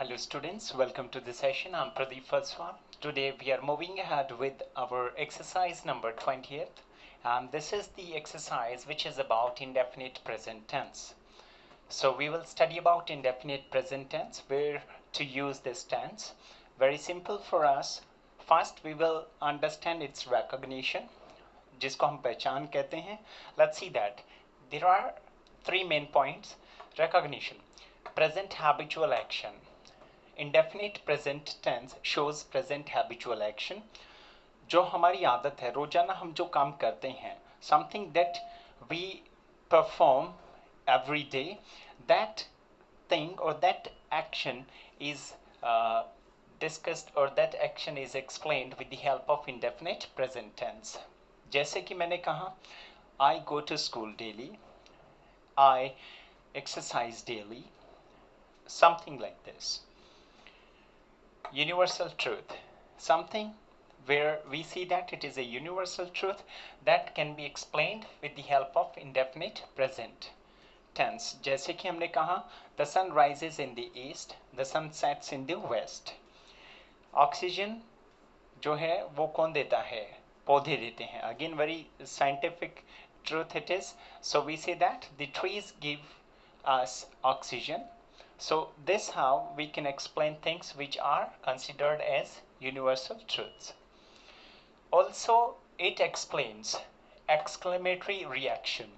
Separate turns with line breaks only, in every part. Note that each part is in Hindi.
Hello students, welcome to the session. I'm Pradeep Faswar. Today we are moving ahead with our exercise number 20th, and this is the exercise which is about indefinite present tense. So we will study about indefinite present tense, where to use this tense. Very simple for us. First we will understand its recognition, जिसको हम पहचान कहते हैं. Let's see that there are three main points. Recognition, present habitual action. Indefinite present tense shows present habitual action. जो हमारी आदत है, रोजाना हम जो काम करते हैं, something that we perform every day, that thing or that action is discussed or that action is explained with the help of indefinite present tense. जैसे कि मैंने कहा, I go to school daily, I exercise daily, something like this. Universal truth, something where we see that it is a universal truth that can be explained with the help of indefinite present tense. जैसे कि हमने कहा, the sun rises in the east, the sun sets in the west. Oxygen जो है वो कौन देता है? पौधे देते हैं. Again very scientific truth it is. So we say that the trees give us oxygen. So this how we can explain things which are considered as universal truths. Also it explains exclamatory reaction.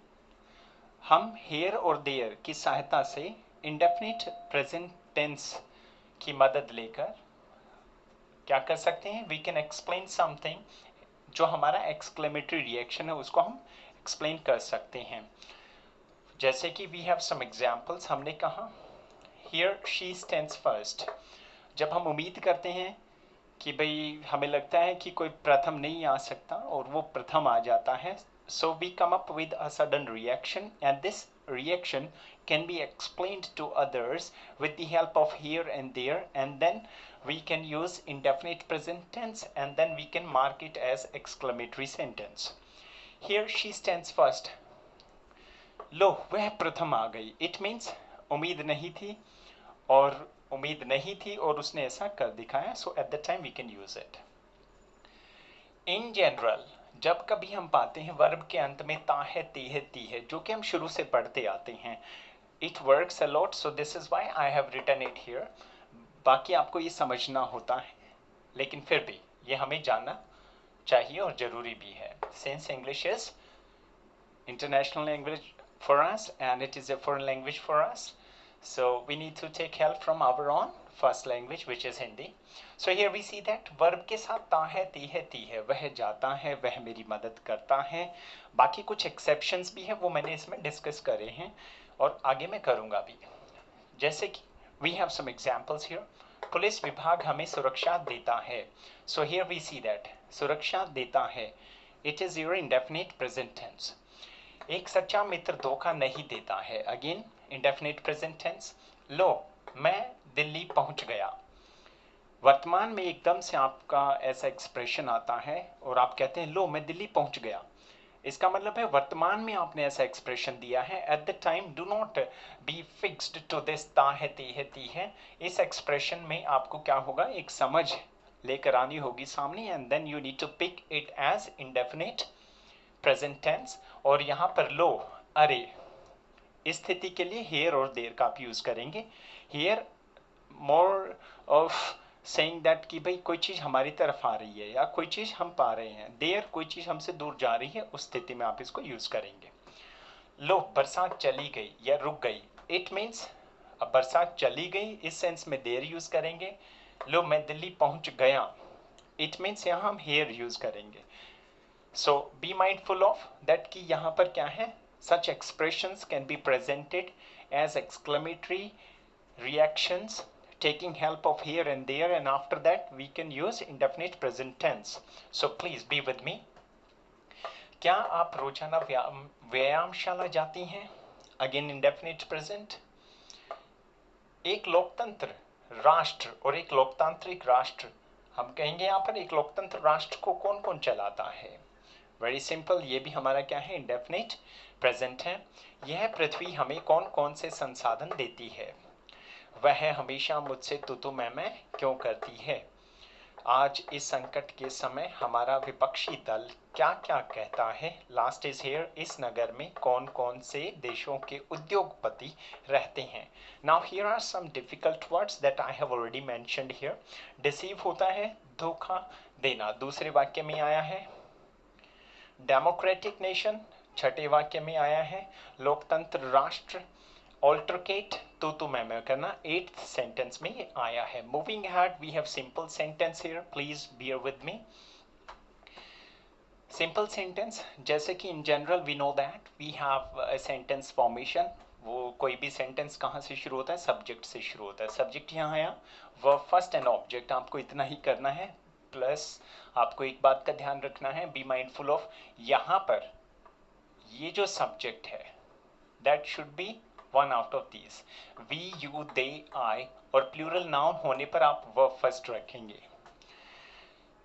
हम here और there की सहायता से indefinite present tense की मदद लेकर क्या कर सकते हैं? We can explain something. जो हमारा exclamatory reaction है उसको हम explain कर सकते हैं. जैसे कि we have some examples. हमने कहा Here she stands first. जब हम उम्मीद करते हैं कि भाई हमें लगता है कि कोई प्रथम नहीं आ सकता और वो प्रथम आ जाता है, so we come up with a sudden reaction, and this reaction can be explained to others with the help of here and there, and then we can use indefinite present tense, and then we can mark it as exclamatory sentence. Here she stands first. लो वह प्रथम आ गई. It means उम्मीद नहीं थी और उसने ऐसा कर दिखाया. So at that time we can use it. In general, जब कभी हम पाते हैं वर्ब के अंत में ता है, ती है, ती है, जो कि हम शुरू से पढ़ते आते हैं, it works a lot. So this is why I have written it here. बाकी आपको ये समझना होता है, लेकिन फिर भी ये हमें जानना चाहिए और जरूरी भी है. Since English is international language for us and it is a foreign language for us, so we need to take help from our own first language, which is Hindi. So here we see that verb के साथ ता है, ती है, ती है, वह जाता है, वह मेरी मदद करता है. बाकी कुछ exceptions भी है, वो मैंने इसमें डिस्कस करे हैं और आगे मैं करूँगा भी. जैसे कि we have some examples here. Police विभाग हमें सुरक्षा देता है. So here we see that सुरक्षा देता है, it is your indefinite present tense. एक सच्चा मित्र धोखा नहीं देता है. Again indefinite present tense. लो मैं दिल्ली पहुंच गया. वर्तमान में एकदम से आपका ऐसा एक्सप्रेशन आता है और आप कहते हैं लो मैं दिल्ली पहुंच गया. इसका मतलब है वर्तमान में आपने ऐसा एक्सप्रेशन दिया है. At the time do not be fixed to this ता है, ती है, ती है. इस एक्सप्रेशन में आपको क्या होगा? एक समझ लेकर आनी होगी सामने, and then you need to pick it as indefinite present tense. और यहाँ पर लो, अरे, इस स्थिति के लिए हेयर और देर का आप यूज करेंगे. Here more of saying that कि भाई कोई चीज हमारी तरफ आ रही है या कोई चीज हम पा रहे हैं. देर कोई चीज हमसे दूर जा रही है, उस स्थिति में आप इसको यूज करेंगे. लो बरसात चली गई या रुक गई. इट मीन्स अब बरसात चली गई, इस सेंस में देर यूज करेंगे. लो मैं दिल्ली पहुंच गया, इट मीन्स यहाँ हम हेयर यूज करेंगे. So be mindful of that कि यहाँ पर क्या है? Such expressions can be presented as exclamatory reactions, taking help of here and there, and after that we can use indefinite present tense. So please be with me. क्या आप रोजाना व्यायामशाला जाती हैं? Again indefinite present. एक लोकतंत्र राष्ट्र और एक लोकतांत्रिक राष्ट्र, हम कहेंगे यहाँ पर एक लोकतंत्र राष्ट्र को कौन कौन चलाता है? वेरी सिंपल, ये भी हमारा क्या है? इंडेफिनिट प्रेजेंट है. यह पृथ्वी हमें कौन कौन से संसाधन देती है? वह हमेशा मुझसे तू मैं क्यों करती है। आज इस संकट के समय हमारा विपक्षी दल क्या क्या कहता है। लास्ट इज हेयर, इस नगर में कौन कौन से देशों के उद्योगपति रहते हैं। Now here are some difficult words that I have already mentioned here. Deceive होता है धोखा देना, दूसरे वाक्य में आया है। डेमोक्रेटिक नेशन छठे वाक्य में आया है। लोकतंत्र राष्ट्र, ऑल्टरकेट तो मैं करना, 8th सेंटेंस में ये आया है। Moving ahead we have simple sentence here, please bear with me. Simple sentence जैसे कि in general we know that we have a sentence formation. वो कोई भी सेंटेंस कहाँ से शुरू होता है, सब्जेक्ट से शुरू होता है। सब्जेक्ट यहाँ आया, वर्ब फर्स्ट एंड ऑब्जेक्ट, आपको इतना ही करना है। प्लस आपको एक बात का ध्यान रखना है, बी माइंडफुल ऑफ, यहाँ पर ये जो सब्जेक्ट है that should be one out of these. We, you, they, I और प्लूरल नाउन होने पर आप वर्ब फर्स्ट रखेंगे।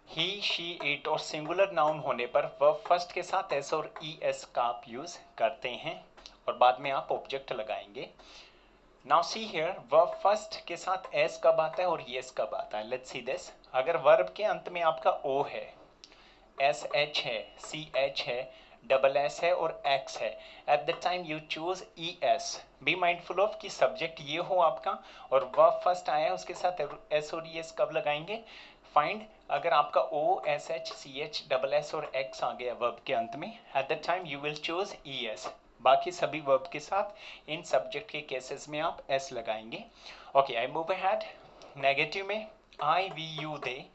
ही, शी, इट और सिंगुलर नाउन होने पर वर्ब फर्स्ट के साथ एस और ई एस का आप यूज करते हैं और बाद में आप ऑब्जेक्ट लगाएंगे। Now see here, verb first के साथ एस कब आता है और यस कब आता है। Let's see this. अगर वर्ब के अंत में आपका ओ है, एस एच है, सी एच है, डबल एस है और एक्स है, at the time you choose E S. Be mindful of कि सब्जेक्ट ये हो आपका और वर्ब फर्स्ट आया है, उसके साथ एस और ई एस कब लगाएंगे। फाइंड, अगर आपका O S H C H double S और एक्स आ गया वर्ब के अंत में, at the time you will choose E S. बाकी सभी वर्ब के साथ इन सब्जेक्ट के केसेस में आप एस लगाएंगे। Okay, I move ahead. Negative में आई, वी, यू, दे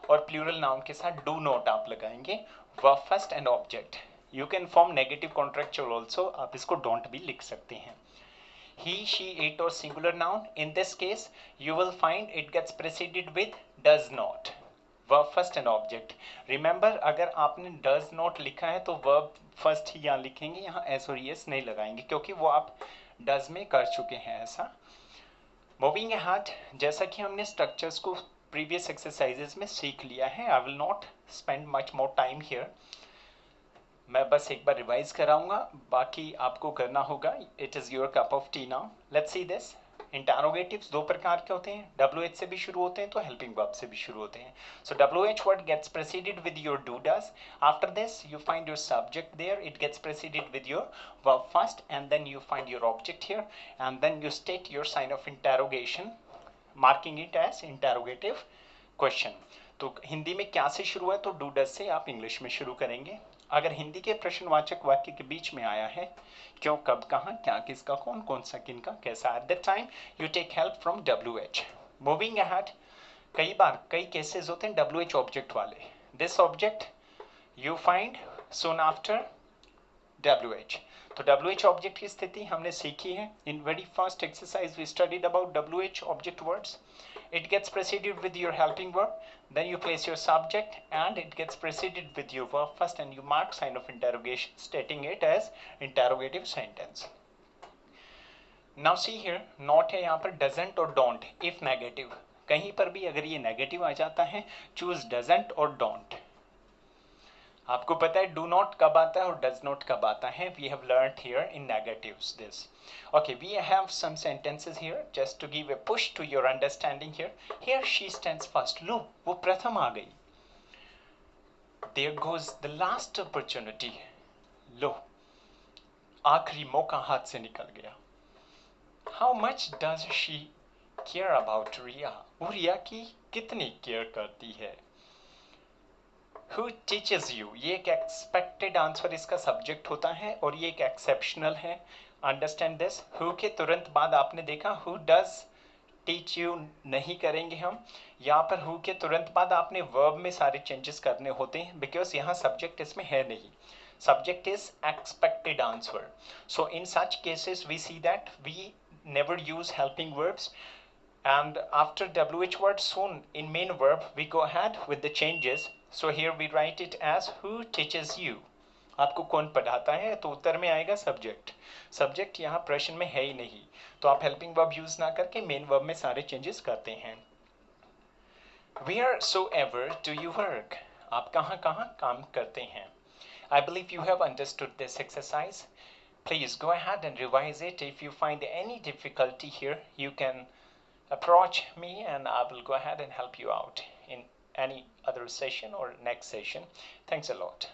और प्लूरल नाउन के साथ डू नॉट आप लगाएंगे, verb first and object. You can form negative contractual also, आप इसको डोंट भी लिख सकते हैं। he, she, it or singular noun, in this case you will find it gets preceded with does not, verb first and object. remember, अगर आपने does not लिखा है तो verb first ही यहाँ लिखेंगे, यहाँ s और es नहीं लगाएंगे क्योंकि वो आप does में कर चुके हैं ऐसा। मूविंग अहेड, जैसा कि हमने स्ट्रक्चर्स को प्रीवियस एक्सरसाइजेस में सीख लिया है, I will not spend much more time here. मैं बस एक बार रिवाइज कराऊंगा, बाकी आपको करना होगा। It is your cup of tea now. Let's see this. Interrogatives दो प्रकार के होते हैं, WH से भी शुरू होते हैं तो हेल्पिंग वर्ब से भी शुरू होते हैं। So WH word gets preceded with your do does. After this you find your subject there, it gets preceded with your verb first and then you find your object here and then you state your sign of interrogation, marking it as interrogative question. तो हिंदी में क्या से शुरू है तो डू डज से आप इंग्लिश में शुरू करेंगे। अगर हिंदी के प्रश्नवाचक वाक्य के बीच में आया है, क्यों, कब, कहाँ, क्या, किसका, कौन, कौन सा, किनका, कैसा, at that time you take help from WH। Moving ahead, कई बार कई केसेस होते हैं WH ऑब्जेक्ट वाले। This object you find soon after WH। तो WH ऑब्जेक्ट की स्थिति हमने सीखी है। In very first exercise we studied about WH object words. It gets preceded with your helping verb, then you place your subject and it gets preceded with your verb first and you mark sign of interrogation stating it as interrogative sentence. Now see here, not है यहाँ पर doesn't और don't if negative। कहीं पर भी अगर ये नेगेटिव आ जाता है, choose doesn't और don't। आपको पता है डू नॉट कब आता है और डज नॉट कब आता है। We have learned here in negatives this. Okay, we have some sentences here just to give a push to your understanding here. Here she stands first, लो वो प्रथम आ गई। There goes the last opportunity, लो आखिरी मौका हाथ से निकल गया। How much does she care about Ria, वो रिया की कितनी केयर करती है। Who teaches you, ये एक एक्सपेक्टेड आंसर इसका सब्जेक्ट होता है और ये एक एक्सेप्शनल है। Understand this. who के तुरंत बाद आपने देखा who does teach you नहीं करेंगे हम। यहाँ पर who के तुरंत बाद आपने वर्ब में सारे चेंजेस करने होते हैं बिकॉज यहाँ सब्जेक्ट इसमें है नहीं। Subject is expected answer. So in such cases we see that we never use helping verbs, and after WH word soon in main verb we go ahead with the changes. So here we write it as who teaches you, आपको कौन पढ़ाता है, तो उत्तर में आएगा सब्जेक्ट। सब्जेक्ट यहाँ प्रश्न में है ही नहीं, तो आप हेल्पिंग वर्ब यूज ना करके मेन वर्ब में सारे चेंजेस करते हैं। Wheresoever do you work, आप कहाँ कहाँ काम करते हैं। I believe you have understood this exercise. Please go ahead and revise it. If you find any difficulty here, you can approach me and I will go ahead and help you out in any other session or next session. Thanks a lot.